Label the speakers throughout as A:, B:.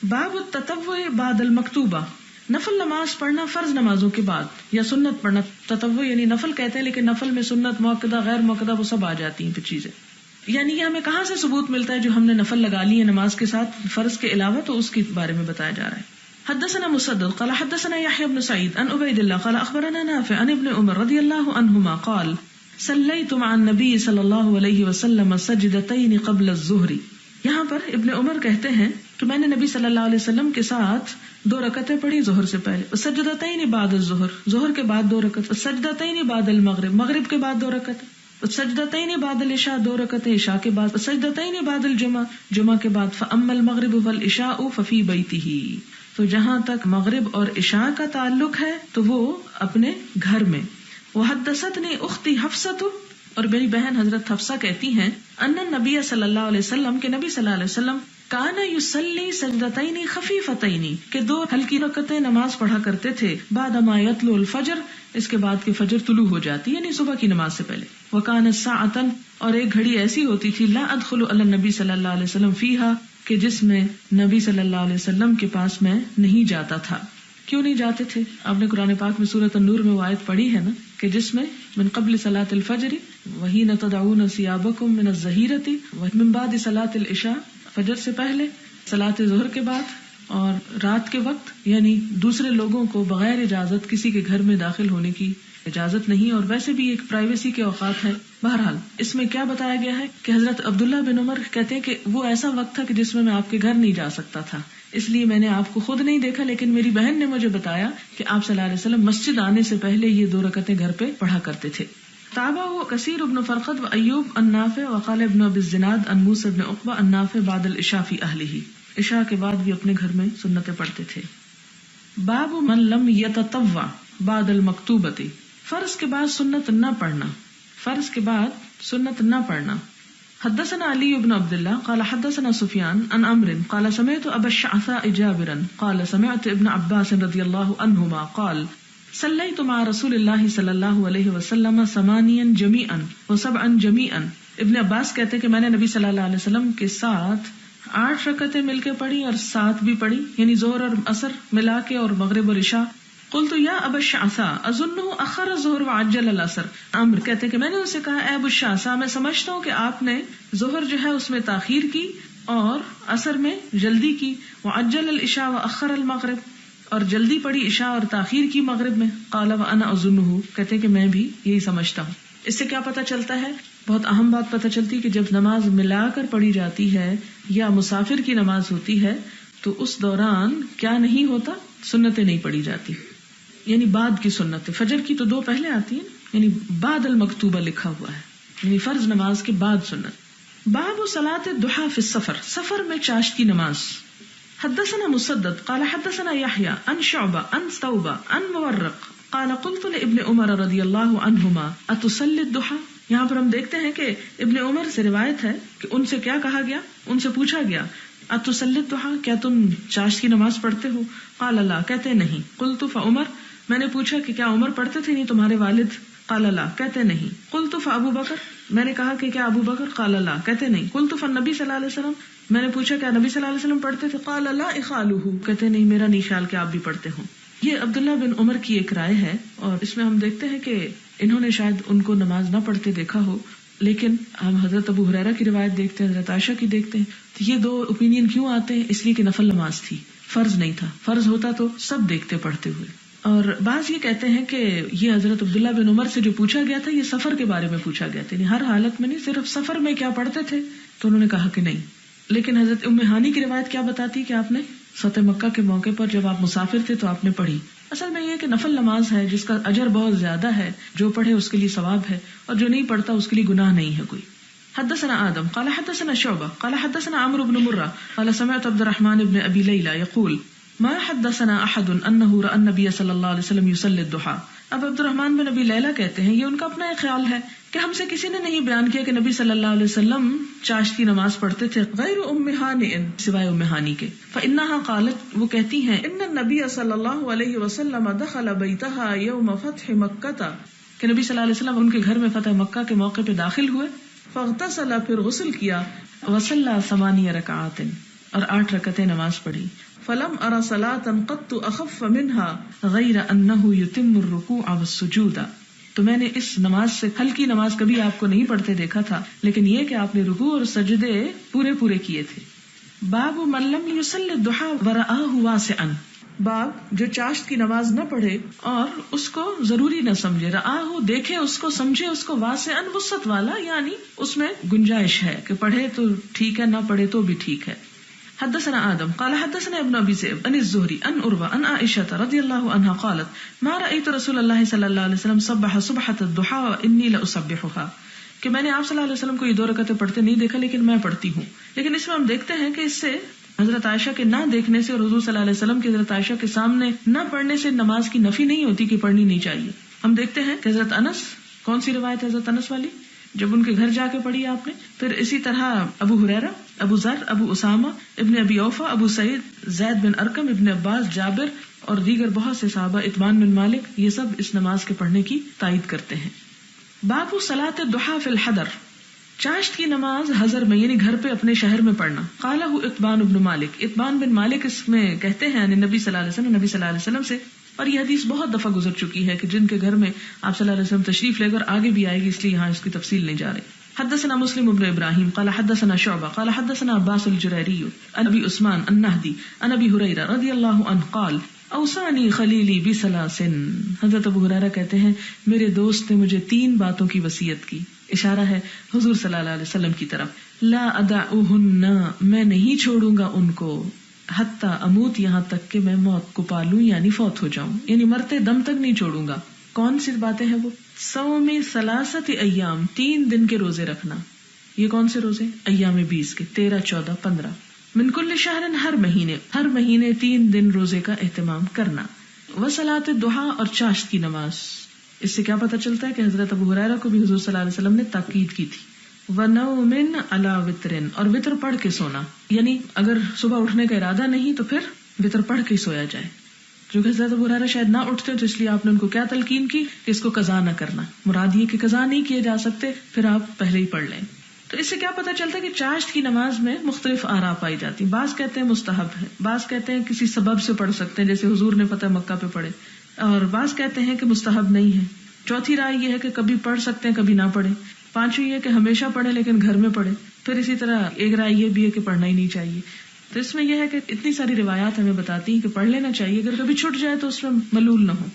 A: باب التطوع بعد المکتوبہ، نفل نماز پڑھنا فرض نمازوں کے بعد یا سنت پڑھنا. تطوع یعنی نفل کہتے ہیں، لیکن نفل میں سنت، موقدہ، غیر موقدہ وہ سب آ جاتی ہیں پھر چیزیں. یعنی یہ ہمیں کہاں سے ثبوت ملتا ہے جو ہم نے نفل لگا لی ہے نماز کے ساتھ فرض کے علاوہ، تو اس کے بارے میں بتایا جا رہا ہے. حدثنا مسدد قال حدثنا يحيى بن سعيد عن عبيد الله قال اخبرنا نافع عن ابن عمر رضي الله عنهما قال صليت مع النبي صلى الله عليه وسلم سجدتين قبل الظهر. یہاں پر ابن عمر کہتے ہیں کہ میں نے نبی صلی اللہ علیہ وسلم کے ساتھ 2 رکعتیں پڑھی ظہر سے پہلے، سجدتین بعد الظہر، ظہر کے بعد 2 رکعت، سجدتین بعد المغرب، مغرب کے بعد 2 رکعت، سجدتین بعد العشاء، 2 رکعتیں عشاء کے بعد، سجدتین بعد الجمعہ، جمعہ کے بعد. فاما المغرب والعشاء ففی بیتہ، تو جہاں تک مغرب اور عشاء کا تعلق ہے تو وہ اپنے گھر میں. وحدثتنی اختی حفصۃ، اور میری بہن حضرت حفصہ کہتی ہیں، ان النبی صلی اللہ علیہ وسلم، کہ نبی صلی اللہ علیہ وسلم کان یصلی سجدتین خفیفتین، کہ 2 ہلکی رکعتیں نماز پڑھا کرتے تھے، بعد ما یطلع الفجر، اس کے بعد کہ فجر طلوع ہو جاتی یعنی صبح کی نماز سے پہلے. وکانت ساعۃ، اور ایک گھڑی ایسی ہوتی تھی، لا ادخل علی النبی صلی اللہ علیہ وسلم فیہا، کہ جس میں نبی صلی اللہ علیہ وسلم کے پاس میں نہیں جاتا تھا. کیوں نہیں جاتے تھے؟ آپ نے قرآن پاک میں سورۃ النور میں وہ آیت پڑھی ہے نا، کہ جس میں من قبل صلاۃ الفجر وحین تدعون ثیابکم من الظہیرۃ ومن بعد صلاۃ العشاء، فجر سے پہلے، صلاۃ ظہر کے بعد، اور رات کے وقت، یعنی دوسرے لوگوں کو بغیر اجازت کسی کے گھر میں داخل ہونے کی اجازت نہیں، اور ویسے بھی ایک پرائیویسی کے اوقات ہے. بہرحال اس میں کیا بتایا گیا ہے کہ حضرت عبداللہ بن عمر کہتے ہیں کہ وہ ایسا وقت تھا کہ جس میں آپ کے گھر نہیں جا سکتا تھا، اس لیے میں نے آپ کو خود نہیں دیکھا، لیکن میری بہن نے مجھے بتایا کہ آپ صلی اللہ علیہ وسلم مسجد آنے سے پہلے یہ 2 رکعتیں گھر پہ پڑھا کرتے تھے. تابعہ کثیر بن فرقد و ایوب النافع وقال ابن ابی الزناد عن موسى بن عقبہ النافع بعد العشاء فی اہلہ، عشاء کے بعد بھی اپنے گھر میں سنتیں پڑھتے تھے. باب من لم یتطوع بعد المکتوبۃ، فرض کے بعد سنت نہ پڑھنا، فرض کے بعد سنت نہ پڑھنا. حدثنا علی بن عبد اللہ قال حدثنا سفیان عن عمرو قال سمعت ابا الشعثاء جابرا قال سمعت ابن عباس رضی اللہ عنہما قال صلیت مع رسول اللہ صلی اللہ علیہ وسلم 8 جمیعا و7 جمیعا. ابن عباس کہتے کہ میں نے نبی صلی اللہ علیہ وسلم کے ساتھ 8 رکعتیں مل کے پڑھی اور 7 بھی پڑھی، یعنی ظہر اور عصر ملا کے، اور مغرب اور عشاء. قلت یا ابا الشعثاء اظنہ اخر الظہر وعجل العصر. عمرو کہتے کہ میں نے اسے کہا، اے ابو الشعثاء، میں سمجھتا ہوں کہ آپ نے ظہر جو ہے اس میں تاخیر کی اور عصر میں جلدی کی، وعجل العشاء واخر المغرب، اور جلدی پڑھی عشاء اور تاخیر کی مغرب میں. قال وانا اظنہ، کہتے کہ میں بھی یہی سمجھتا ہوں. اس سے کیا پتہ چلتا ہے؟ بہت اہم بات پتہ چلتی کہ جب نماز ملا کر پڑھی جاتی ہے یا مسافر کی نماز ہوتی ہے تو اس دوران کیا نہیں ہوتا؟ سنتیں نہیں پڑھی جاتی، یعنی بعد کی سنت. فجر کی تو 2 پہلے آتی ہیں، یعنی بعد المکتوبہ لکھا ہوا ہے، یعنی فرض نماز کے بعد سنت. باب صلاۃ الضحیٰ فی السفر، سفر میں چاشت کی نماز. حدثنا مسدد قال حدثنا یحییٰ عن شعبہ عن ثوبہ عن مورق قال قلت لابن عمر رضی اللہ عنہما اتصلی الضحیٰ. یہاں پر ہم دیکھتے ہیں کہ ابن عمر سے روایت ہے کہ ان سے کیا کہا گیا، ان سے پوچھا گیا، اتصلی الضحیٰ، کیا تم چاشت کی نماز پڑھتے ہو؟ قال لا، کہتے نہیں. قلت فعمر، میں نے پوچھا کہ کیا عمر پڑھتے تھے نہیں تمہارے والد؟ قال لا، کہتے نہیں. قلت فابو بکر، میں نے کہا کہ کیا ابو بکر؟ قال لا، کہتے نہیں. قلت فالنبی صلی اللہ علیہ وسلم، میں نے پوچھا کیا نبی صلی اللہ علیہ وسلم پڑھتے تھے؟ قال لا اخالہ، کہتے نہیں میرا نہیں خیال کہ آپ بھی پڑھتے ہوں. یہ عبداللہ بن عمر کی ایک رائے ہے، اور اس میں ہم دیکھتے ہیں کہ انہوں نے شاید ان کو نماز نہ پڑھتے دیکھا ہو، لیکن ہم حضرت ابو ہریرہ کی روایت دیکھتے ہیں، حضرت عائشہ کی دیکھتے ہیں. تو یہ 2 اوپینین کیوں آتے ہیں؟ اس لیے کہ نفل نماز تھی، فرض نہیں تھا. فرض ہوتا تو سب دیکھتے پڑھتے ہوئے. اور بعض یہ کہتے ہیں کہ یہ حضرت عبداللہ بن عمر سے جو پوچھا گیا تھا یہ سفر کے بارے میں پوچھا گیا تھا، یعنی ہر حالت میں نہیں، صرف سفر میں کیا پڑھتے تھے، تو انہوں نے کہا کہ نہیں. لیکن حضرت ام ہانی کی روایت کیا بتاتی کہ آپ نے فتح مکہ کے موقع پر جب آپ مسافر تھے تو آپ نے پڑھی. اصل میں یہ کہ نفل نماز ہے جس کا اجر بہت زیادہ ہے، جو پڑھے اس کے لیے ثواب ہے، اور جو نہیں پڑھتا اس کے لیے گناہ نہیں ہے کوئی. حدثنا آدم قال حدثنا شعبہ قال حدثنا عمرو بن مرہ قال سمعت عبد الرحمن بن ابی لیلى يقول ما حدثنا احد انه راى النبي صلی اللہ علیہ وسلم يصلي الضحى. اب عبد الرحمن بن ابی لیلہ کہتے ہیں، یہ ان کا اپنا ایک خیال ہے کہ ہم سے کسی نے نہیں بیان کیا کہ نبی صلی اللہ علیہ وسلم چاشت کی نماز پڑھتے تھے، غیر ام ہانی، سوائے ام ہانی کے. فانها قالت، وہ کہتی ہیں، ان النبی صلی اللہ علیہ وسلم دخل بیتها یوم فتح مکہ، کہ نبی صلی اللہ علیہ وسلم ان کے گھر میں فتح مکہ کے موقع پہ داخل ہوئے. فاغتسل، پھر غسل کیا، وصلی 8 رکعات، اور 8 رکعتیں نماز پڑھی. فلم ارى صلاة قط اخف منها غیر انه يتم الركوع والسجود. تو میں نے اس نماز سے ہلکی نماز کبھی آپ کو نہیں پڑھتے دیکھا تھا، لیکن یہ کہ آپ نے رکوع اور سجدے پورے کیے تھے. باب من لم يصلي الضحى ورآه واسعا. باب جو چاشت کی نماز نہ پڑھے اور اس کو ضروری نہ سمجھے. رآہ دیکھے اس کو، سمجھے اس کو، واسعا وسعت والا، یعنی اس میں گنجائش ہے کہ پڑھے تو ٹھیک ہے، نہ پڑھے تو بھی ٹھیک ہے. حدثنا آدم قال حدثنا ابن ابي ذئب عن الزهري عن عروة عن عائشة رضي الله عنها قالت ما رأيت رسول الله صلى الله عليه وسلم صبح صبحة الضحى وإني لأصبحها. کہ میں نے آپ صلی اللہ علیہ وسلم کو یہ 2 رکعتیں پڑھتے نہیں دیکھا، لیکن میں پڑھتی ہوں. لیکن اس میں ہم دیکھتے ہیں کہ اس سے حضرت عائشہ کے نہ دیکھنے سے اور حضور صلی اللہ علیہ وسلم کی حضرت عائشہ کے سامنے نہ پڑھنے سے نماز کی نفی نہیں ہوتی کہ پڑھنی نہیں چاہیے. ہم دیکھتے ہیں کہ حضرت انس، کون سی روایت ہے حضرت انس والی، جب ان کے گھر جا کے پڑھی آپ نے. پھر اسی طرح ابو ہریرہ، ابو ذر، ابو اسامہ، ابن ابی اوفا، ابو سعید، زید بن ارقم، ابن عباس، جابر اور دیگر بہت سے صحابہ، اطمان بن مالک، یہ سب اس نماز کے پڑھنے کی تائید کرتے ہیں. باب صلاۃ الضحیٰ فی الحضر. چاشت کی نماز حضر میں یعنی گھر پہ اپنے شہر میں پڑھنا. قالہ اطبان بن مالک، اطبان بن مالک اس میں کہتے ہیں نبی صلی اللہ علیہ وسلم، نبی صلی اللہ علیہ وسلم سے، اور یہ حدیث بہت دفعہ گزر چکی ہے کہ جن کے گھر میں آپ صلی اللہ علیہ وسلم تشریف لے کر آگے بھی آئے گی، اس لیے یہاں اس کی تفصیل نہیں جا رہی. حدثنا مسلم بن ابراہیم قال حدثنا شعبہ قال حدثنا عباس الجریری عن ابی عثمان النہدی عن ابی ہریرہ رضی اللہ عنہ قال اوصانی خلیلی بثلاث. حضرت ابو ہریرہ کہتے ہیں میرے دوست نے مجھے 3 باتوں کی وصیت کی. اشارہ ہے حضور صلی اللہ علیہ وسلم کی طرف. لا ادعوہن، میں نہیں چھوڑوں گا ان کو، حتی اموت، یہاں تک کہ میں موت کو پالوں یعنی فوت ہو جاؤں، یعنی مرتے دم تک نہیں چھوڑوں گا. کون سی باتیں ہیں وہ؟ صوم ثلاثت ایام، 3 دن کے روزے رکھنا. یہ کون سے روزے؟ ایام 20 کے، 13، 14، 15. من کل شہر، ہر مہینے 3 دن روزے کا اہتمام کرنا. وصلاۃ الضحیٰ، اور چاشت کی نماز. اس سے کیا پتہ چلتا ہے کہ حضرت ابو ہریرہ کو بھی حضور صلی اللہ علیہ وسلم نے تاکید کی تھی. ونوم علی وتر، اور وتر پڑھ کے سونا، یعنی اگر صبح اٹھنے کا ارادہ نہیں تو پھر وتر پڑھ کے سویا جائے. جو کہ حضرت ابو ہریرہ شاید نہ اٹھتے تو اس لیے آپ نے ان کو کیا تلقین کی کہ اس کو قضا نہ کرنا. مراد یہ کہ قضا نہیں کیے جا سکتے، پھر آپ پہلے ہی پڑھ لیں. تو اس سے کیا پتہ چلتا ہے کہ چاشت کی نماز میں مختلف آراء پائی جاتی. بعض کہتے ہیں مستحب ہے، بعض کہتے ہیں کسی سبب سے پڑھ سکتے ہیں جیسے حضور نے فتح مکہ پہ پڑھے، اور بعض کہتے ہیں کہ مستحب نہیں ہے. چوتھی رائے یہ ہے کہ کبھی پڑھ سکتے ہیں کبھی نہ پڑھیں. پانچویں یہ کہ ہمیشہ پڑھے لیکن گھر میں پڑھے. پھر اسی طرح ایک رائے یہ بھی ہے کہ پڑھنا ہی نہیں چاہیے. تو اس میں یہ ہے کہ اتنی ساری روایات ہمیں بتاتی ہیں کہ پڑھ لینا چاہیے، اگر کبھی چھٹ جائے تو اس میں ملول نہ ہو.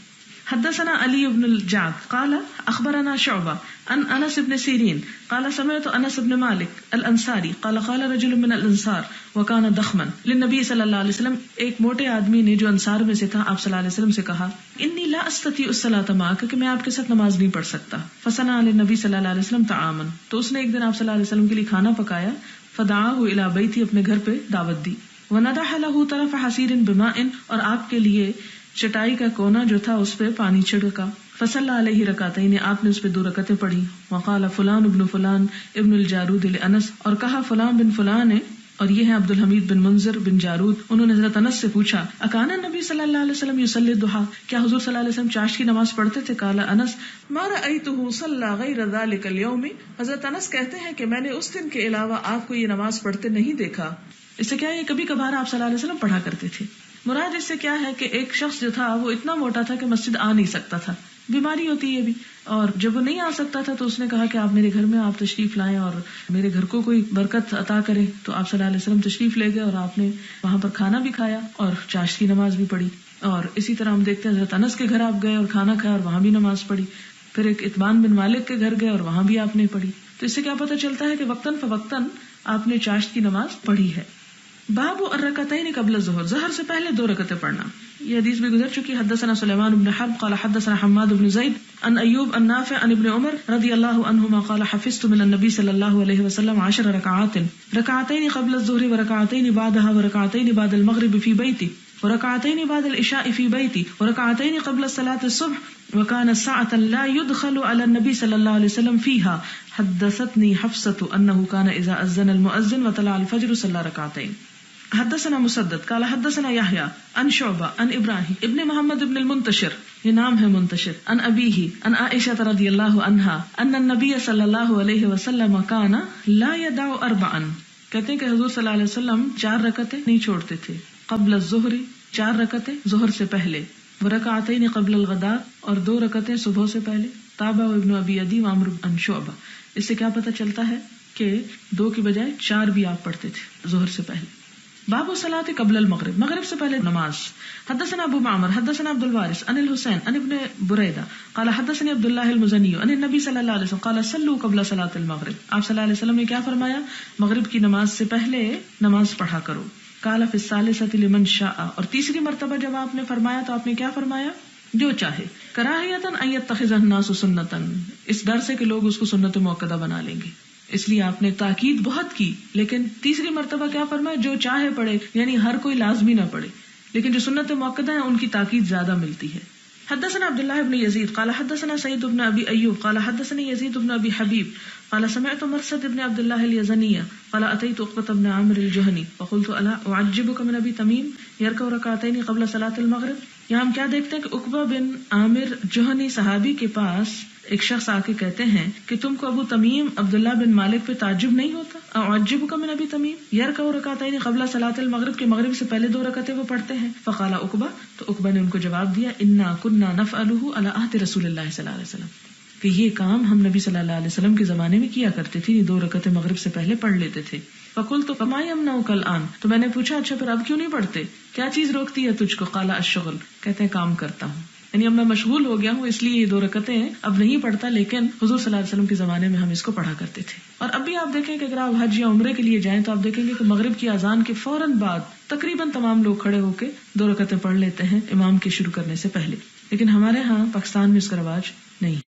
A: حدثنا علی بن الجعد قال اخبرنا شعبہ عن انس بن سیرین قال سمعت انس بن مالک الانصاری قال قال رجل من الانصار وكان ضخما للنبي صلی اللہ علیہ وسلم. ایک موٹے آدمی نے جو انصار میں سے تھا آپ صلی اللہ علیہ وسلم سے کہا انی لا استطيع الصلاة معك، کہ میں آپ کے ساتھ نماز نہیں پڑھ سکتا. فصنع للنبي صلی اللہ علیہ وسلم طعاما، تو اس نے ایک دن آپ صلی اللہ علیہ وسلم کے لیے کھانا پکایا. فدعاه الى بیتی، اپنے گھر پہ دعوت دی. وندح له طرف حصیر بماء، اور آپ کے لیے چٹائی کا کونا جو تھا اس پہ پانی چھڑکا. فصلی علیہ رکعتین، آپ نے اس پہ 2 رکعتیں پڑھی. وقال فلان ابن فلان ابن الجارود لانس، اور کہا فلان بن فلان ہے، اور یہ ہے عبد الحمید بن منذر بن جارود. انہوں نے حضرت انس سے پوچھا اکان نبی صلی اللہ علیہ وسلم یصلی الضحیٰ، کیا حضور صلی اللہ علیہ وسلم چاشت کی نماز پڑھتے تھے؟ قال انس ما رأیتہ صلی غیر ذلک اليوم. حضرت انس کہتے ہیں کہ میں نے اس دن کے علاوہ آپ کو یہ نماز پڑھتے نہیں دیکھا. اس سے کیا ہے کبھی کبھار آپ صلی اللہ علیہ وسلم پڑھا کرتے تھے. مراد اس سے کیا ہے کہ ایک شخص جو تھا وہ اتنا موٹا تھا کہ مسجد آ نہیں سکتا تھا، بیماری ہوتی ہے بھی، اور جب وہ نہیں آ سکتا تھا تو اس نے کہا کہ آپ میرے گھر میں آپ تشریف لائیں اور میرے گھر کو کوئی برکت عطا کرے. تو آپ صلی اللہ علیہ وسلم تشریف لے گئے اور آپ نے وہاں پر کھانا بھی کھایا اور چاشت کی نماز بھی پڑھی. اور اسی طرح ہم دیکھتے ہیں حضرت انس کے گھر آپ گئے اور کھانا کھایا اور وہاں بھی نماز پڑھی. پھر ایک اطبان بن مالک کے گھر گئے اور وہاں بھی آپ نے پڑھی. تو اس سے کیا پتہ چلتا ہے کہ وقتاً فوقتاً آپ نے چاشت کی نماز پڑھی ہے. باب الرکعتین قبل الظہر، ظہر سے پہلے 2 رکعتیں پڑھنا. یہ حدیث بھی گزر چکی. حدثنا سلیمان بن حرب قال حدثنا حماد بن زید عن ایوب عن نافع عن ابن عمر رضی اللہ عنہما قال حفظت من النبی صلی اللہ علیہ وسلم 10 رکعات، رکعتین قبل الظہر ورکعتین بعدها ورکعتین بعد المغرب فی بیتی ورکعتین بعد العشاء فی بیتی ورکعتین قبل صلاة الصبح وكان ساعة لا يدخل على النبي صلى الله عليه وسلم فيها. حدثتني حفصة أنه كان إذا أذن المؤذن وطلع الفجر صلى ركعتين. حدثنا مسدد قال حدثنا يحيى عن شعبة عن إبراهيم ابن محمد ابن المنتشر، یہ نام ہے منتشر، عن أبيه عن عائشة رضي الله عنها أن النبي صلى الله عليه وسلم كان لا يدع 4. کہتے ہیں کہ حضور صلی اللہ علیہ وسلم 4 رکعتیں نہیں چھوڑتے تھے، قبل الظہر 4 رکعتیں ظہر سے پہلے، ورکعتین قبل الغداء اور 2 رکعتیں صبح سے پہلے. تابع ابن ابی عدی وعمر بن شعبہ. اس سے کیا پتہ چلتا ہے کہ 2 کی بجائے 4 بھی آپ پڑھتے تھے ظہر سے پہلے. باب الصلاۃ قبل المغرب، مغرب سے پہلے نماز. حدثنا ابو معمر حدثنا عبد الوارث عن الحسین عن ابن بریدہ قال حدثني عبد الله المزنی عن النبي صلی اللہ علیہ وسلم قال صلوا قبل صلاۃ المغرب. آپ صلی اللہ علیہ وسلم نے کیا فرمایا؟ مغرب کی نماز سے پہلے نماز پڑھا کرو. قال فی الثالثۃ لمن شاء، اور تیسری مرتبہ جب آپ نے فرمایا تو آپ نے کیا فرمایا؟ جو چاہے. کراہیۃ ان یتخذ الناس سنتا، اس ڈر سے کہ لوگ اس کو سنت موقدہ بنا لیں گے، اس لیے آپ نے تاکید بہت کی، لیکن تیسری مرتبہ کیا فرمایا؟ جو چاہے پڑھے، یعنی ہر کوئی لازمی نہ پڑھے، لیکن جو سنت موقدہ ہیں ان کی تاکید زیادہ ملتی ہے. حدثنا عبد الله بن يزيد قال حدثنا سعيد بن ابي ايوب قال حدثني يزيد بن ابي حبيب قال سمعت مرثد بن عبد الله اليزني قال اتيت عقبة بن عامر الجهني فقلت الا اعجبك من ابي تميم يركع ركعتين قبل صلاة المغرب. یہاں ہم کیا دیکھتے ہیں کہ عقبہ بن عامر جوہنی صحابی کے پاس ایک شخص آ کے کہتے ہیں کہ تم کو ابو تمیم عبداللہ بن مالک پہ تعجب نہیں ہوتا؟ اعجبک من ابی تمیم یرکع رکعتین قبل صلاۃ المغرب، کے مغرب سے پہلے 2 رکعتیں وہ پڑھتے ہیں. فقال عقبہ، تو عقبہ نے ان کو جواب دیا انا کنا نفعلہ علی عہد رسول اللہ صلی اللہ علیہ وسلم، کہ یہ کام ہم نبی صلی اللہ علیہ وسلم کے زمانے میں کیا کرتے تھے، 2 رکعتیں مغرب سے پہلے پڑھ لیتے تھے. فقلت فما یمنعک الآن، تو میں نے پوچھا اچھا پھر اب کیوں نہیں پڑھتے، کیا چیز روکتی ہے تجھ کو؟ قال الشغل، کہتے ہیں کام کرتا ہوں، یعنی اب میں مشغول ہو گیا ہوں اس لیے یہ 2 رکعتیں اب نہیں پڑھتا، لیکن حضور صلی اللہ علیہ وسلم کے زمانے میں ہم اس کو پڑھا کرتے تھے. اور اب بھی آپ دیکھیں کہ اگر آپ حج یا عمرے کے لیے جائیں تو آپ دیکھیں گے کہ مغرب کی اذان کے فوراً بعد تقریباً تمام لوگ کھڑے ہو کے 2 رکعتیں پڑھ لیتے ہیں امام کے شروع کرنے سے پہلے، لیکن ہمارے ہاں پاکستان میں اس کا رواج نہیں.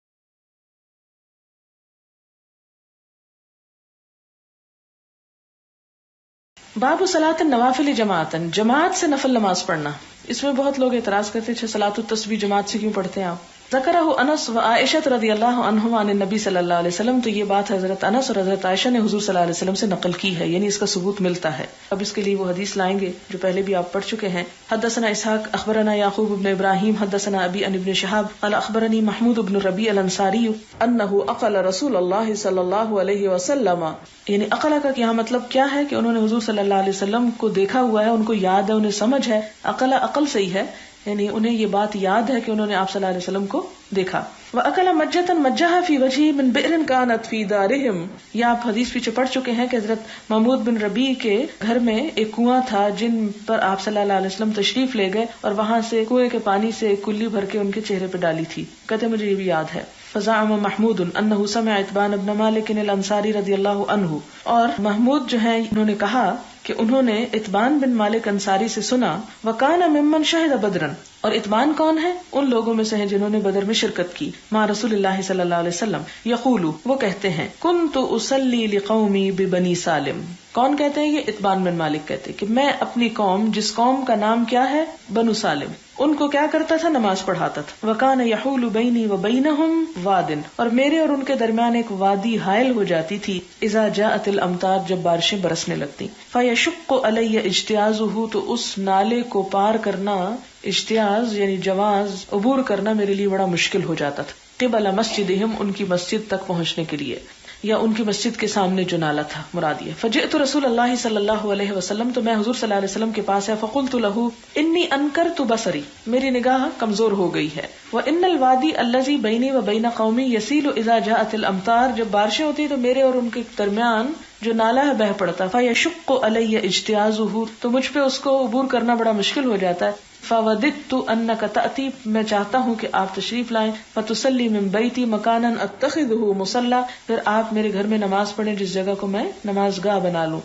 A: باب صلاۃ النوافل جماعتن، جماعت سے نفل نماز پڑھنا. اس میں بہت لوگ اعتراض کرتے ہیں صلاۃ التسبیح جماعت سے کیوں پڑھتے ہیں آپ؟ ذکرہ انس و عائشہ رضی اللہ عنہما عن النبی صلی اللہ علیہ وسلم، تو یہ بات حضرت انس اور حضرت عائشہ نے حضور صلی اللہ علیہ وسلم سے نقل کی ہے، یعنی اس کا ثبوت ملتا ہے. اب اس کے لیے وہ حدیث لائیں گے جو پہلے بھی آپ پڑھ چکے ہیں. حدثنا اسحاق اخبرنا یعقوب بن ابراہیم حدثنا ابی عن ابن شہاب قال اخبرنی محمود بن ربیع الانصاری انہ اقل رسول اللہ صلی اللہ علیہ وسلم، یعنی اقلا کا یہاں مطلب کیا ہے کہ انہوں نے حضور صلی اللہ علیہ وسلم کو دیکھا ہوا ہے، ان کو یاد ہے، انہیں سمجھ ہے. اقلا عقل صحیح ہے، یعنی انہیں یہ بات یاد ہے کہ انہوں نے آپ صلی اللہ علیہ وسلم کو دیکھا. وَأَكَلَ مَجَّةً مَجَّهَا فِي وَجْهِهِ مِنْ بِئْرٍ كَانَتْ فِي دَارِهِمْ، یہ آپ حدیث پیچھے پڑھ چکے ہیں کہ حضرت محمود بن ربیع کے گھر میں ایک کنواں تھا جن پر آپ صلی اللہ علیہ وسلم تشریف لے گئے اور وہاں سے کنویں کے پانی سے کلی بھر کے ان کے چہرے پہ ڈالی تھی. کہتے مجھے یہ بھی یاد ہے. فزعم محمود انه سمع اتبان بن مالک الانصاری رضی اللہ عنہ، اور محمود جو ہیں انہوں نے کہا کہ انہوں نے اتبان بن مالک انصاری سے سنا. وکان ممن شہد بدرا، اور اتبان کون ہے؟ ان لوگوں میں سے ہیں جنہوں نے بدر میں شرکت کی. مع رسول اللہ صلی اللہ علیہ وسلم یقول، وہ کہتے ہیں کنت اصلی لقومی ببنی سالم. کون کہتے ہیں؟ یہ اتبان بن مالک کہتے ہیں کہ میں اپنی قوم، جس قوم کا نام کیا ہے؟ بنو سالم، ان کو کیا کرتا تھا؟ نماز پڑھاتا تھا. وکان یحول بینی وبینہم وادن، اور میرے اور ان کے درمیان ایک وادی حائل ہو جاتی تھی. اذا جاءت الامطار، جب بارشیں برسنے لگتی. فیشق علی اجتیازہ، تو اس نالے کو پار کرنا، اجتیاز یعنی جواز، عبور کرنا میرے لیے بڑا مشکل ہو جاتا تھا. قبل مسجدہم، ان کی مسجد تک پہنچنے کے لیے، یا ان کی مسجد کے سامنے جو نالا تھا مراد یہ. فجئت رسول اللہ صلی اللہ علیہ وسلم، تو میں حضور صلی اللہ علیہ وسلم کے پاس ہے. فقلت له انی انکرت بصری، میری نگاہ کمزور ہو گئی ہے. وان الوادی الذی بینی وبین قومی یسیل اذا جاءت الامطار، جب بارشیں ہوتی تو میرے اور ان کے درمیان جو نالا ہے بہ پڑتا. فیشق علی اجتیازہ، تو مجھ پہ اس کو عبور کرنا بڑا مشکل ہو جاتا ہے. فوددت انک تأتی، میں چاہتا ہوں کہ آپ تشریف لائیں. فتصلی من بیتی مکانا اتخذہ مصلی، پھر آپ میرے گھر میں نماز پڑھیں جس جگہ کو میں نماز گاہ بنا لوں،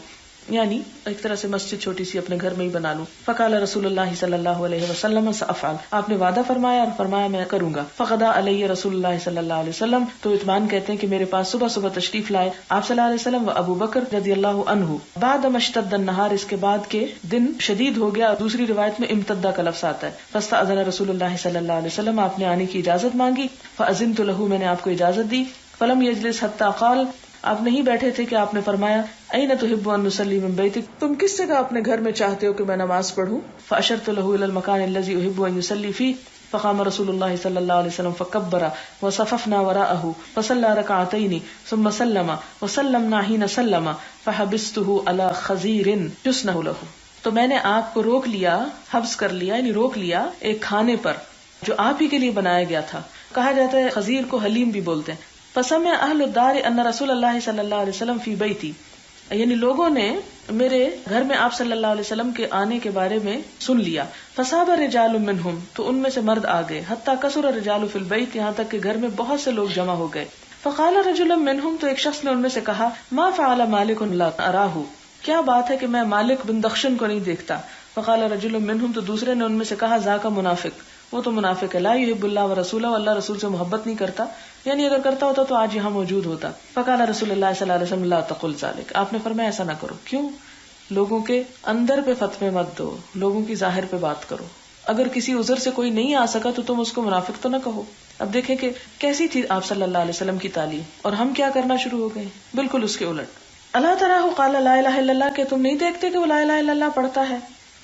A: یعنی ایک طرح سے مسجد چھوٹی سی اپنے گھر میں ہی بنا لوں. فقال رسول اللہ صلی اللہ علیہ وسلم سأفعل، آپ نے وعدہ فرمایا اور فرمایا میں کروں گا. فغدا علیہ رسول اللہ صلی اللہ علیہ وسلم، تو اتمان کہتے ہیں کہ میرے پاس صبح صبح تشریف لائے آپ صلی اللہ علیہ وسلم و ابو بکر رضی اللہ عنہ. بعد مشتد النہار، اس کے بعد کے دن شدید ہو گیا. دوسری روایت میں امتدہ کا لفظ آتا ہے. فاستأذن رسول اللہ صلی اللہ علیہ وسلم، آپ نے آنے کی اجازت مانگی. فأذنت له، میں نے آپ کو اجازت دی. فلم یجلس حتی قال، آپ نہیں بیٹھے تھے کہ آپ نے فرمایا این تحب ان نصلی من بیتک، تم کس جگہ اپنے گھر میں چاہتے ہو کہ میں نماز پڑھوں؟ فاشرت له الى المكان الذي احب ان يصلي فيه، فقام رسول اللہ صلی اللہ علیہ وسلم فکبر وصففنا وراءه فصلى ركعتين ثم سلم وسلمنا حين سلم فحبسته على خزير جسنه له. تو میں نے آپ کو روک لیا، حبس کر لیا یعنی روک لیا ایک کھانے پر جو آپ ہی کے لیے بنایا گیا تھا. کہا جاتا ہے خزیر کو حلیم بھی بولتے ہیں. فسمع اہل الدار ان رسول اللہ صلی اللہ علیہ وسلم فی بیتی، یعنی لوگوں نے میرے گھر میں آپ صلی اللہ علیہ وسلم کے آنے کے بارے میں سن لیا. فصاب رجال منہم، تو ان میں سے مرد آ گئے. حتی کثر الرجال فی البیت، یہاں تک کہ گھر میں بہت سے لوگ جمع ہو گئے. فقال رجل منہم، تو ایک شخص نے ان میں سے کہا ما فعل مالک لا اراہ، کیا بات ہے کہ میں مالک بن دخشن کو نہیں دیکھتا. فقال رجل منہم، تو دوسرے نے ان میں سے کہا ذاک منافق، وہ تو منافق ہے. لا یحب اللہ ورسولہ، اللہ رسول سے محبت نہیں کرتا، یعنی اگر کرتا ہوتا تو آج یہاں موجود ہوتا. فقال رسول اللہ صلی اللہ علیہ وسلم لا تقل ذلک، آپ نے فرمایا ایسا نہ کرو. کیوں؟ لوگوں کے اندر پہ فتوے مت دو، لوگوں کی ظاہر پہ بات کرو. اگر کسی عذر سے کوئی نہیں آ سکا تو تم اس کو منافق تو نہ کہو. اب دیکھیں کہ کیسی تھی آپ صلی اللہ علیہ وسلم کی تعلیم، اور ہم کیا کرنا شروع ہو گئے بالکل اس کے الٹ. اللہ تراہ قال لا الہ الا اللہ، کہ تم نہیں دیکھتے کہ وہ لا الہ الا اللہ پڑھتا ہے.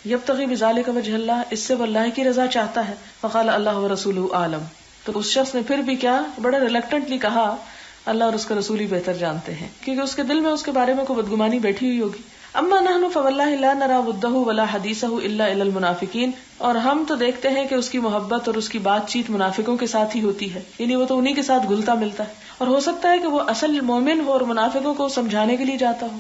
A: یبتغی بذالک وجہ اللہ، اس سے وہ اللہ کی رضا چاہتا ہے. فقال اللہ ورسولہ اعلم، تو اس شخص نے پھر بھی کیا بڑے ریلیکٹنٹلی کہا اللہ اور اس کا رسول ہی بہتر جانتے ہیں، کیونکہ اس کے دل میں اس کے بارے میں کوئی بدگمانی بیٹھی ہوئی ہوگی. اما نحن فواللہ لا نرى ودہ ولا حدیثہ الا الی المنافقین، اور ہم تو دیکھتے ہیں کہ اس کی محبت اور اس کی بات چیت منافقوں کے ساتھ ہی ہوتی ہے، یعنی وہ تو انہی کے ساتھ گھلتا ملتا ہے، اور ہو سکتا ہے کہ وہ اصل مومن ہو اور منافقوں کو سمجھانے کے لیے جاتا ہو.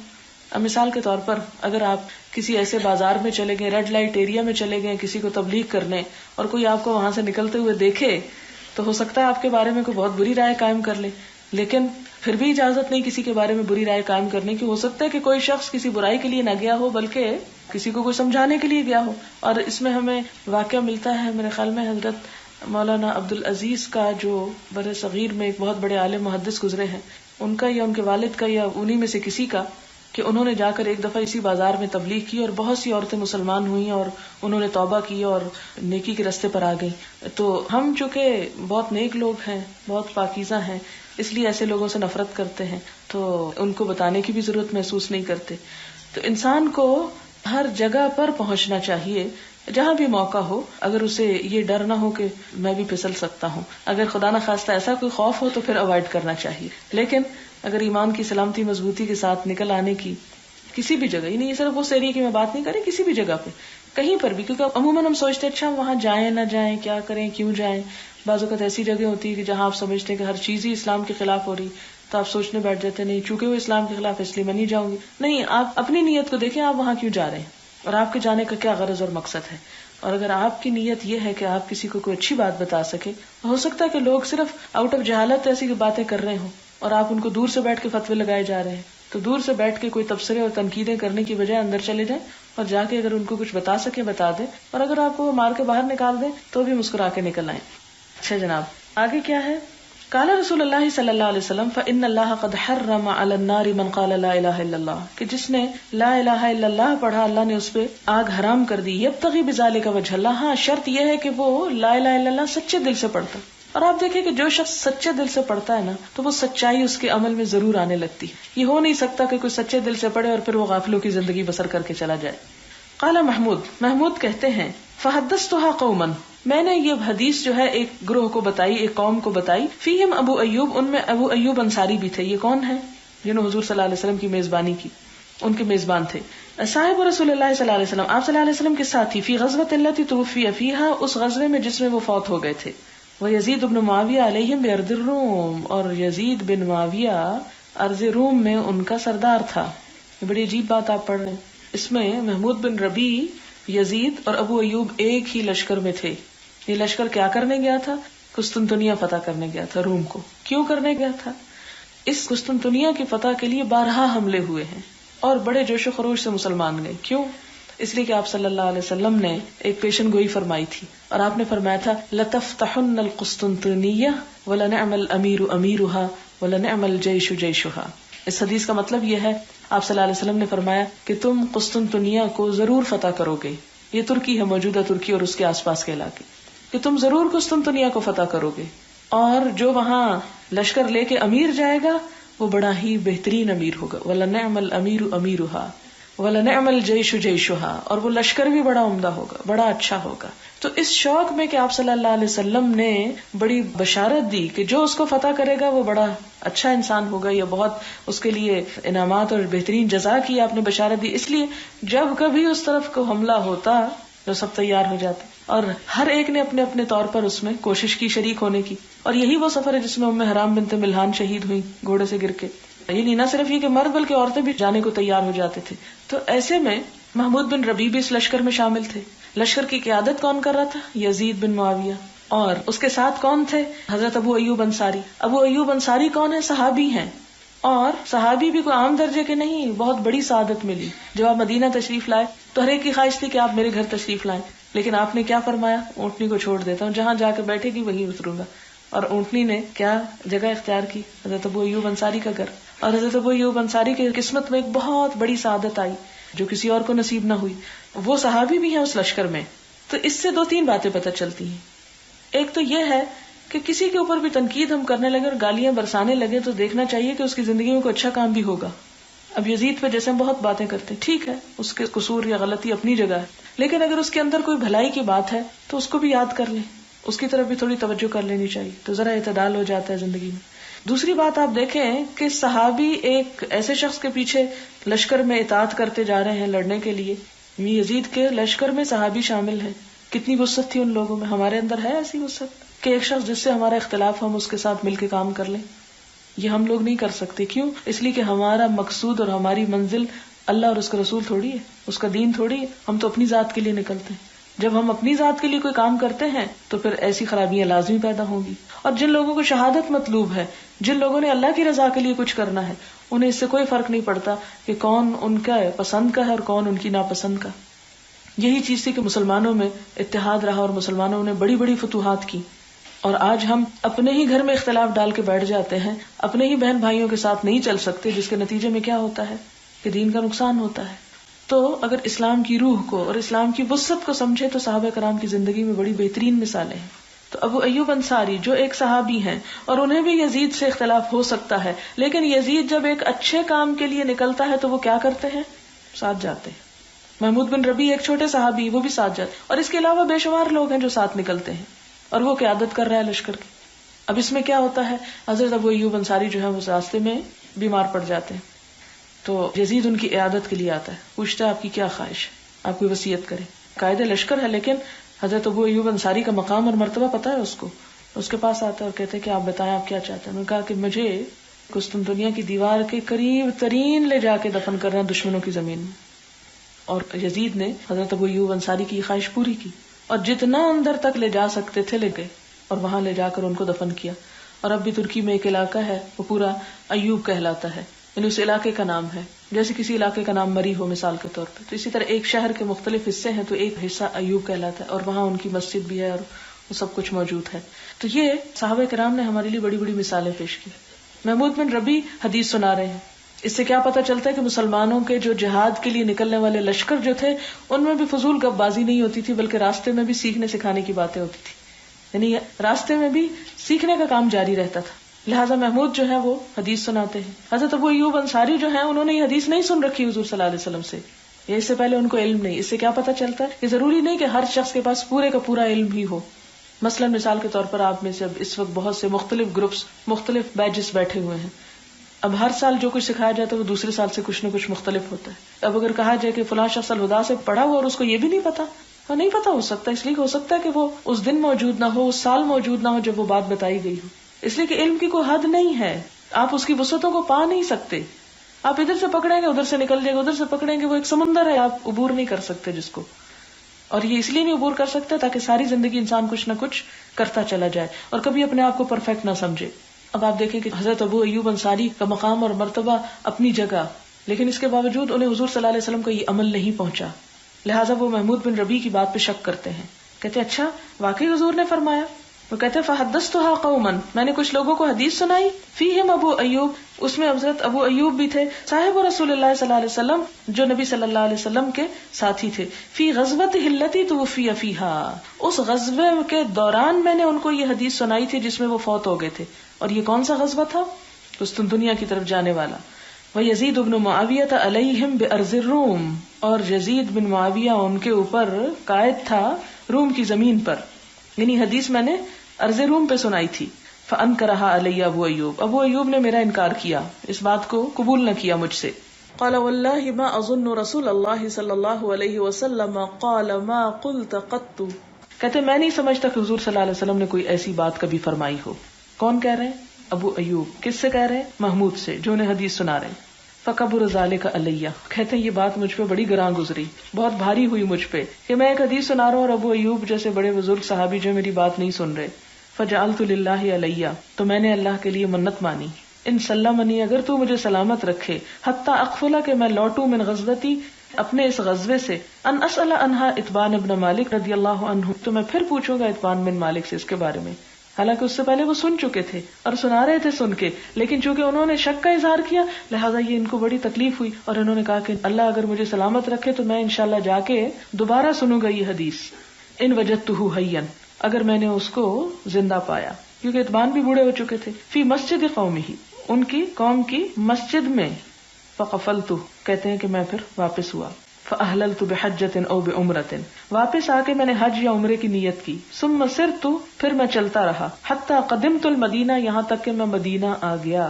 A: اب مثال کے طور پر اگر آپ کسی ایسے بازار میں چلے گئے، ریڈ لائٹ ایریا میں چلے گئے کسی کو تبلیغ کرنے، اور کوئی آپ کو وہاں سے نکلتے ہوئے دیکھے تو ہو سکتا ہے آپ کے بارے میں کوئی بہت بری رائے قائم کر لے، لیکن پھر بھی اجازت نہیں کسی کے بارے میں بری رائے قائم کرنے کی. ہو سکتا ہے کہ کوئی شخص کسی برائی کے لیے نہ گیا ہو بلکہ کسی کو کوئی سمجھانے کے لیے گیا ہو. اور اس میں ہمیں واقعہ ملتا ہے میرے خیال میں حضرت مولانا عبد العزیز کا، جو بر صغیر میں ایک بہت بڑے عالم محدث گزرے ہیں، ان کا یا ان کے والد کا یا انہی میں سے کسی کا، کہ انہوں نے جا کر ایک دفعہ اسی بازار میں تبلیغ کی اور بہت سی عورتیں مسلمان ہوئیں اور انہوں نے توبہ کی اور نیکی کے راستے پر آ گئی. تو ہم چونکہ بہت نیک لوگ ہیں، بہت پاکیزہ ہیں، اس لیے ایسے لوگوں سے نفرت کرتے ہیں، تو ان کو بتانے کی بھی ضرورت محسوس نہیں کرتے. تو انسان کو ہر جگہ پر پہنچنا چاہیے جہاں بھی موقع ہو، اگر اسے یہ ڈر نہ ہو کہ میں بھی پھسل سکتا ہوں. اگر خدا نہ خواستہ ایسا کوئی خوف ہو تو پھر اوائڈ کرنا چاہیے. لیکن اگر ایمان کی سلامتی مضبوطی کے ساتھ نکل آنے کی کسی بھی جگہ، نہیں صرف اس ایریا کی میں بات نہیں کریں، کسی بھی جگہ پہ کہیں پر بھی، کیونکہ عموماً ہم سوچتے ہیں اچھا وہاں جائیں نہ جائیں، کیا کریں کیوں جائیں. بعض اوقات ایسی جگہ ہوتی ہے کہ جہاں آپ سمجھتے ہیں کہ ہر چیز ہی اسلام کے خلاف ہو رہی، تو آپ سوچنے بیٹھ جاتے ہیں نہیں چونکہ وہ اسلام کے خلاف اس لیے میں نہیں جاؤں گی. نہیں، آپ اپنی نیت کو دیکھیں، آپ وہاں کیوں جا رہے ہیں اور آپ کے جانے کا کیا غرض اور مقصد ہے. اور اگر آپ کی نیت یہ ہے کہ آپ کسی کو کوئی اچھی بات بتا سکے، ہو سکتا ہے کہ لوگ صرف آؤٹ آف جہالت ایسی باتیں کر رہے ہوں اور آپ ان کو دور سے بیٹھ کے فتوے لگائے جا رہے ہیں، تو دور سے بیٹھ کے کوئی تبصرے اور تنقیدیں کرنے کی بجائے اندر چلے جائیں اور جا کے اگر ان کو کچھ بتا سکے بتا دیں، اور اگر آپ کو مار کے باہر نکال دیں تو بھی مسکرا کے نکل آئیں. اچھا جناب، آگے کیا ہے؟ قال رسول اللہ صلی اللہ علیہ وسلم فإن اللہ قد حرم علی النار من قال لا الہ الا اللہ، کہ جس نے لا الہ الا اللہ پڑھا اللہ نے اس پہ آگ حرام کر دی. یبتغی بذالک وجہ اللہ، ہاں شرط یہ ہے کہ وہ لا الہ الا اللہ سچے دل سے پڑھتا. اور آپ دیکھیں کہ جو شخص سچے دل سے پڑھتا ہے نا، تو وہ سچائی اس کے عمل میں ضرور آنے لگتی ہے. یہ ہو نہیں سکتا کہ کوئی سچے دل سے پڑھے اور پھر وہ غافلوں کی زندگی بسر کر کے چلا جائے. قال محمود کہتے ہیں فحدثتها قوما، میں نے یہ حدیث جو ہے ایک گروہ کو بتائی، ایک قوم کو بتائی. فیہم ابو ایوب، ان میں ابو ایوب انصاری بھی تھے. یہ کون ہے؟ جنہوں حضور صلی اللہ علیہ وسلم کی میزبانی کی، ان کے میزبان تھے. صاحب رسول اللہ صلی اللہ علیہ وسلم، آپ صلی اللہ علیہ وسلم کے ساتھی، فی غزوۃ التی توفی فیہا، اس غزوے میں جس میں وہ فوت ہو گئے تھے. وہ یزید بن معاویہ علیہم بارض الروم، اور یزید بن معاویہ ارض روم میں ان کا سردار تھا. یہ بڑی عجیب بات آپ پڑھ رہے ہیں. اس میں محمود بن ربیع، یزید اور ابو ایوب ایک ہی لشکر میں تھے. یہ لشکر کیا کرنے گیا تھا؟ قسطنطنیہ فتح کرنے گیا تھا، روم کو. کیوں کرنے گیا تھا؟ اس قسطنطنیہ کی فتح کے لیے 12 حملے ہوئے ہیں اور بڑے جوش و خروش سے مسلمان گئے. کیوں؟ اس لیے کہ آپ صلی اللہ علیہ وسلم نے ایک پیشن گوئی فرمائی تھی، اور آپ نے فرمایا تھا لَتَفْتَحُنَّ الْقُسْطُنْطِنِيَّةَ وَلَنِعْمَ الْأَمِيرُ أَمِيرُهَا وَلَنِعْمَ الْجَيْشُ جَيْشُهَا. اس حدیث کا مطلب یہ ہے، آپ صلی اللہ علیہ وسلم نے فرمایا کہ تم قسطنطنیہ کو ضرور فتح کرو گے. یہ ترکی ہے، موجودہ ترکی اور اس کے آس پاس کے علاقے، کہ تم ضرور قسطنطنیہ کو فتح کرو گے. اور جو وہاں لشکر لے کے امیر جائے گا وہ بڑا ہی بہترین امیر ہوگا. وَلَنِعْمَ الْأَمِيرُ أَمِيرُهَا، وَلَنِعْمَ الْجَيْشُ جَيْشُهَا، اور وہ لشکر بھی بڑا عمدہ ہوگا، بڑا اچھا ہوگا. تو اس شوق میں کہ آپ صلی اللہ علیہ وسلم نے بڑی بشارت دی کہ جو اس کو فتح کرے گا وہ بڑا اچھا انسان ہوگا، یا بہت اس کے لیے انعامات اور بہترین جزا کی آپ نے بشارت دی. اس لیے جب کبھی اس طرف کو حملہ ہوتا تو سب تیار ہو جاتے، اور ہر ایک نے اپنے اپنے طور پر اس میں کوشش کی شریک ہونے کی. اور یہی وہ سفر ہے جس میں ام حرام بنت ملحان شہید ہوئی گھوڑے سے گر کے. یعنی نہ صرف یہ کہ مرد بلکہ عورتیں بھی جانے کو تیار ہو جاتے تھے. تو ایسے میں محمود بن ربیع بھی اس لشکر میں شامل تھے. لشکر کی قیادت کون کر رہا تھا؟ یزید بن معاویہ. اور اس کے ساتھ کون تھے؟ حضرت ابو ایوب انصاری. ابو ایوب انصاری کون ہے؟ صحابی ہیں، اور صحابی بھی کوئی عام درجے کے نہیں، بہت بڑی سعادت ملی. جب آپ مدینہ تشریف لائے تو ہر ایک کی خواہش تھی کہ آپ میرے گھر تشریف لائیں، لیکن آپ نے کیا فرمایا؟ اونٹنی کو چھوڑ دیتا ہوں، جہاں جا کے بیٹھے گی وہیں اتروں گا. اور اونٹنی نے کیا جگہ اختیار کی؟ حضرت ابو ایوب انصاری کا گھر. اور حضرت ابو ایوب انصاری کی قسمت میں ایک بہت بڑی سعادت آئی جو کسی اور کو نصیب نہ ہوئی. وہ صحابی بھی ہیں اس لشکر میں. تو اس سے 2-3 باتیں پتہ چلتی ہیں. ایک تو یہ ہے کہ کسی کے اوپر بھی تنقید ہم کرنے لگے اور گالیاں برسانے لگے تو دیکھنا چاہیے کہ اس کی زندگی میں کوئی اچھا کام بھی ہوگا. اب یزید پہ جیسے ہم بہت باتیں کرتے ہیں، ٹھیک ہے، اس کے قصور یا غلطی اپنی جگہ ہے، لیکن اگر اس کے اندر کوئی بھلائی کی بات ہے تو اس کو بھی یاد کر لیں، اس کی طرف بھی تھوڑی توجہ کر لینی چاہیے، تو ذرا اعتدال ہو جاتا ہے زندگی میں. دوسری بات آپ دیکھیں کہ صحابی ایک ایسے شخص کے پیچھے لشکر میں اطاعت کرتے جا رہے ہیں لڑنے کے لیے. یزید کے لشکر میں صحابی شامل ہیں. کتنی وسعت تھی ان لوگوں میں. ہمارے اندر ہے ایسی وسعت کہ ایک شخص جس سے ہمارا اختلاف ہم اس کے ساتھ مل کے کام کر لیں؟ یہ ہم لوگ نہیں کر سکتے. کیوں؟ اس لیے کہ ہمارا مقصود اور ہماری منزل اللہ اور اس کا رسول تھوڑی ہے، اس کا دین تھوڑی ہے. ہم تو اپنی ذات کے لیے نکلتے ہیں. جب ہم اپنی ذات کے لیے کوئی کام کرتے ہیں تو پھر ایسی خرابیاں لازمی پیدا ہوں گی. اور جن لوگوں کو شہادت مطلوب ہے، جن لوگوں نے اللہ کی رضا کے لیے کچھ کرنا ہے، انہیں اس سے کوئی فرق نہیں پڑتا کہ کون ان کا پسند کا ہے اور کون ان کی ناپسند کا. یہی چیز تھی کہ مسلمانوں میں اتحاد رہا اور مسلمانوں نے بڑی بڑی فتوحات کی. اور آج ہم اپنے ہی گھر میں اختلاف ڈال کے بیٹھ جاتے ہیں، اپنے ہی بہن بھائیوں کے ساتھ نہیں چل سکتے، جس کے نتیجے میں کیا ہوتا ہے کہ دین کا نقصان ہوتا ہے. تو اگر اسلام کی روح کو اور اسلام کی وسعت کو سمجھے تو صحابہ کرام کی زندگی میں بڑی بہترین مثالیں ہیں. تو ابو ایوب انصاری جو ایک صحابی ہیں اور انہیں بھی یزید سے اختلاف ہو سکتا ہے، لیکن یزید جب ایک اچھے کام کے لیے نکلتا ہے تو وہ کیا کرتے ہیں؟ ساتھ جاتے ہیں. محمود بن ربیع ایک چھوٹے صحابی، وہ بھی ساتھ جاتے. اور اس کے علاوہ بے شمار لوگ ہیں جو ساتھ نکلتے ہیں، اور وہ قیادت کر رہا ہے لشکر کی. اب اس میں کیا ہوتا ہے؟ حضرت ابو ایوب انصاری جو ہے وہ راستے میں بیمار پڑ جاتے ہیں، تو یزید ان کی عیادت کے لیے آتا ہے، پوچھتا ہے آپ کی کیا خواہش ہے، آپ کوئی وصیت کریں. قائد لشکر ہے، لیکن حضرت ابو ایوب انصاری کا مقام اور مرتبہ پتا ہے اس کو. اس کے پاس آتا ہے اور کہتے ہیں کہ آپ بتائیں آپ کیا چاہتے ہیں. انہوں نے کہا کہ مجھے قسطنطنیہ کی دیوار کے قریب ترین لے جا کے دفن کرنا دشمنوں کی زمین میں. اور یزید نے حضرت ابو ایوب انصاری کی خواہش پوری کی، اور جتنا اندر تک لے جا سکتے تھے لے گئے اور وہاں لے جا کر ان کو دفن کیا. اور اب بھی ترکی میں ایک علاقہ ہے وہ پورا ایوب کہلاتا ہے، یعنی اس علاقے کا نام ہے، جیسے کسی علاقے کا نام مری ہو مثال کے طور پہ. تو اسی طرح ایک شہر کے مختلف حصے ہیں تو ایک حصہ ایوب کہلاتا ہے، اور وہاں ان کی مسجد بھی ہے اور وہ سب کچھ موجود ہے. تو یہ صحابہ کرام نے ہمارے لیے بڑی بڑی مثالیں پیش کی. محمود بن ربیع حدیث سنا رہے ہیں. اس سے کیا پتہ چلتا ہے کہ مسلمانوں کے جو جہاد کے لیے نکلنے والے لشکر جو تھے ان میں بھی فضول گپ بازی نہیں ہوتی تھی، بلکہ راستے میں بھی سیکھنے سکھانے کی باتیں ہوتی تھی. یعنی راستے میں بھی سیکھنے کا کام جاری رہتا تھا. لہٰذا محمود جو ہے وہ حدیث سناتے ہیں. حضرت ابو ایوب انصاری جو ہیں انہوں نے یہ حدیث نہیں سن رکھی حضور صلی اللہ علیہ وسلم سے، یا اس سے پہلے ان کو علم نہیں. اس سے کیا پتہ چلتا ہے کہ ضروری نہیں کہ ہر شخص کے پاس پورے کا پورا علم ہی ہو. مثلا مثال کے طور پر آپ میں سے اب اس وقت بہت سے مختلف گروپس، مختلف بیچز بیٹھے ہوئے ہیں. اب ہر سال جو کچھ سکھایا جاتا ہے وہ دوسرے سال سے کچھ نہ کچھ مختلف ہوتا ہے. اب اگر کہا جائے کہ فلاں شخص الہدا سے پڑھا ہوا اور اس کو یہ بھی نہیں پتا، وہ نہیں پتا ہو سکتا، اس لیے ہو سکتا ہے کہ وہ اس دن موجود نہ ہو، اس سال موجود نہ ہو جب وہ بات بتائی گئی ہو. اس لیے کہ علم کی کوئی حد نہیں ہے، آپ اس کی وسعتوں کو پا نہیں سکتے. آپ ادھر سے پکڑیں گے ادھر سے نکل جائے گا، ادھر سے پکڑیں گے وہ ایک سمندر ہے، آپ عبور نہیں کر سکتے جس کو. اور یہ اس لیے نہیں عبور کر سکتے تاکہ ساری زندگی انسان کچھ نہ کچھ کرتا چلا جائے اور کبھی اپنے آپ کو پرفیکٹ نہ سمجھے. اب آپ دیکھیں کہ حضرت ابو ایوب انصاری کا مقام اور مرتبہ اپنی جگہ، لیکن اس کے باوجود انہیں حضور صلی اللہ علیہ وسلم کا یہ عمل نہیں پہنچا. لہٰذا وہ محمود بن ربیع کی بات پہ شک کرتے ہیں. کہتے ہیں اچھا واقعی حضور نے فرمایا؟ وہ کہتے ہیں فحدثتها قوما، میں نے کچھ لوگوں کو حدیث سنائی، فیہم ابو ایوب، اس میں حضرت ابو ایوب بھی تھے، صاحب رسول اللہ صلی اللہ علیہ وسلم، جو نبی صلی اللہ علیہ وسلم کے ساتھی تھے، فی غزوۃ التی توفی فیہا، اس غزوے کے دوران میں نے ان کو یہ حدیث سنائی تھی جس میں وہ فوت ہو گئے تھے. اور یہ کون سا غزوہ تھا؟ قسطنطنیہ کی طرف جانے والا. وَيَزِيدُ بْنُ مُعَاوِيَةَ عَلَيْهِمْ بِأَرْضِ الروم، اور یزید بن معاویہ ان کے اوپر قائد تھا روم کی زمین پر، یعنی حدیث میں نے ارض روم پہ سنائی تھی. فَأَنْكَرَهَا عَلَيَّ ابو ایوب، ابو ایوب نے میرا انکار کیا، اس بات کو قبول نہ کیا مجھ سے. قال واللہ ما اظن رسول اللہ صلی اللہ علیہ وسلم قال ما قلت قط، کہتے میں نہیں سمجھتا کہ حضور صلی اللہ علیہ وسلم نے کوئی ایسی بات کبھی فرمائی ہو. کون کہہ رہے ہیں؟ ابو ایوب. کس سے کہہ رہے ہیں؟ محمود سے، جو انہیں حدیث سنا رہے ہیں. فکبر ذالک علیہ، کہتے ہیں یہ بات مجھ پہ بڑی گراں گزری، بہت بھاری ہوئی مجھ پہ کہ میں ایک حدیث سنا رہا ہوں اور ابو ایوب جیسے بڑے بزرگ صحابی جو میری بات نہیں سن رہے. فجعلت للہ علیہ، تو میں نے اللہ کے لیے منت مانی، ان سلمنی، اگر تو مجھے سلامت رکھے، حتی اقفلا، کہ میں لوٹوں، من غزوتی، اپنے اس غزوے سے، ان اسأل عنہا اتبان ابن مالک رضی اللہ عنہ، تو میں پھر پوچھوں گا اتبان بن مالک سے اس کے بارے میں. حالانکہ اس سے پہلے وہ سن چکے تھے اور سنا رہے تھے سن کے، لیکن چونکہ انہوں نے شک کا اظہار کیا لہٰذا یہ ان کو بڑی تکلیف ہوئی اور انہوں نے کہا کہ اللہ اگر مجھے سلامت رکھے تو میں انشاءاللہ جا کے دوبارہ سنوں گا یہ حدیث. ان وجدتہ حیا، اگر میں نے اس کو زندہ پایا، کیونکہ اتبان بھی بوڑھے ہو چکے تھے. فی مسجد قومہ، ان کی قوم کی مسجد میں. فقفلت، کہتے ہیں کہ میں پھر واپس ہوا. فأحللت بحجۃ او بعمرۃ، واپس آ کے میں نے حج یا عمرے کی نیت کی. ثم سرت، پھر میں چلتا رہا. حتی قدمت المدینہ، یہاں تک کہ میں مدینہ آ گیا.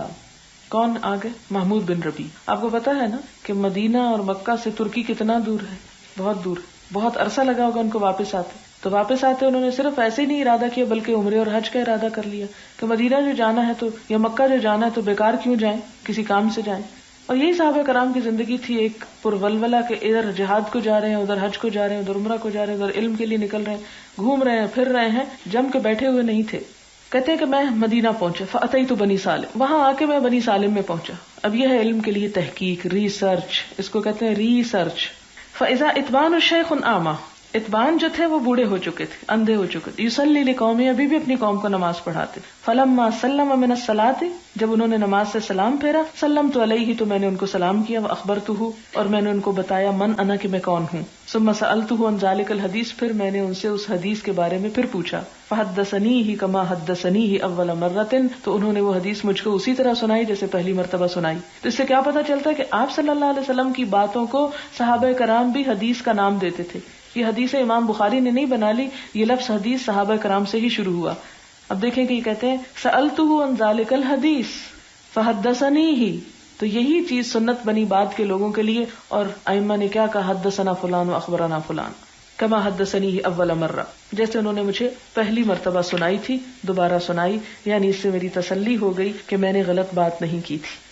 A: کون آ گئے؟ محمود بن ربیع. آپ کو پتا ہے نا کہ مدینہ اور مکہ سے ترکی کتنا دور ہے؟ بہت دور. بہت عرصہ لگا ہوگا ان کو واپس آتے. تو واپس آتے انہوں نے صرف ایسے ہی نہیں ارادہ کیا بلکہ عمرے اور حج کا ارادہ کر لیا کہ مدینہ جو جانا ہے تو یا مکہ جو جانا ہے تو بیکار کیوں جائیں، کسی کام سے جائیں. اور یہی صحابہ کرام کی زندگی تھی، ایک پرولولہ کے ادھر جہاد کو جا رہے ہیں، ادھر حج کو جا رہے ہیں، ادھر عمرہ کو جا رہے ہیں، ادھر علم کے لیے نکل رہے ہیں، گھوم رہے ہیں، پھر رہے ہیں، جم کے بیٹھے ہوئے نہیں تھے. کہتے ہیں کہ میں مدینہ پہنچا. فأتیت بنی سالم، وہاں آ کے میں بنی سالم میں پہنچا. اب یہ ہے علم کے لیے تحقیق، ریسرچ، اس کو کہتے ہیں ریسرچ. فإذا اتبان شیخ اعمی، اتبان جو تھے وہ بوڑھے ہو چکے تھے، اندھے ہو چکے تھے. یصلی لقومہ، ابھی بھی اپنی قوم کو نماز پڑھاتے. فلما سلم من الصلاۃ، جب انہوں نے نماز سے سلام پھیرا، سلمت علیہ، تو میں نے ان کو سلام کیا. واخبرتہ، اور میں نے ان کو بتایا، من انا، کہ میں کون ہوں. ثم سألتہ عن ذلک الحدیث، پھر میں نے ان سے اس حدیث کے بارے میں پھر پوچھا. فحدثنیہ کما حدثنیہ اول مرۃ، تو انہوں نے وہ حدیث مجھ کو اسی طرح سنائی جیسے پہلی مرتبہ سنائی. تو اس سے کیا پتہ چلتا ہے کہ آپ صلی اللہ علیہ وسلم کی باتوں کو صحابہ کرام بھی حدیث کا نام دیتے تھے. یہ حدیث امام بخاری نے نہیں بنا لی، یہ لفظ حدیث صحابہ کرام سے ہی شروع ہوا. اب دیکھیں کہ یہ کہتے ہیں سألتہ عن ذلک الحدیث فحدثنیہ، تو یہی چیز سنت بنی بعد کے لوگوں کے لیے. اور ائمہ نے کیا کہا؟ حدثنا فلان و اخبرنا فلان کما حدثنیہ اول مرہ، جیسے انہوں نے مجھے پہلی مرتبہ سنائی تھی دوبارہ سنائی، یعنی اس سے میری تسلی ہو گئی کہ میں نے غلط بات نہیں کی تھی.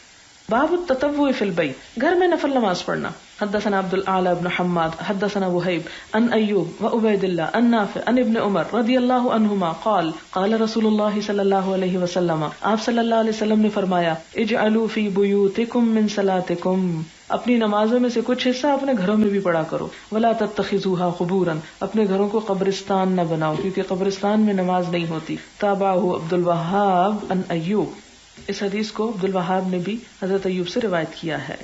A: باب التطوع فی البیت، گھر میں نفل نماز پڑھنا. حدثنا عبد الاعلی بن حماد حدثنا وہیب عن ایوب وعبید اللہ عن نافع عن ابن عمر رضی اللہ عنہما قال قال رسول اللہ صلی اللہ علیہ وسلم، آپ صلی اللہ علیہ وسلم نے فرمایا، اجعلوا فی بیوتکم من صلاتکم، اپنی نمازوں میں سے کچھ حصہ اپنے گھروں میں بھی پڑھا کرو. ولا تتخذوها قبورا، اپنے گھروں کو قبرستان نہ بناؤ کیونکہ قبرستان میں نماز نہیں ہوتی. تابعہ عبد الوہاب عن ایوب، اس حدیث کو عبد الوہاب نے بھی حضرت ایوب سے روایت کیا ہے.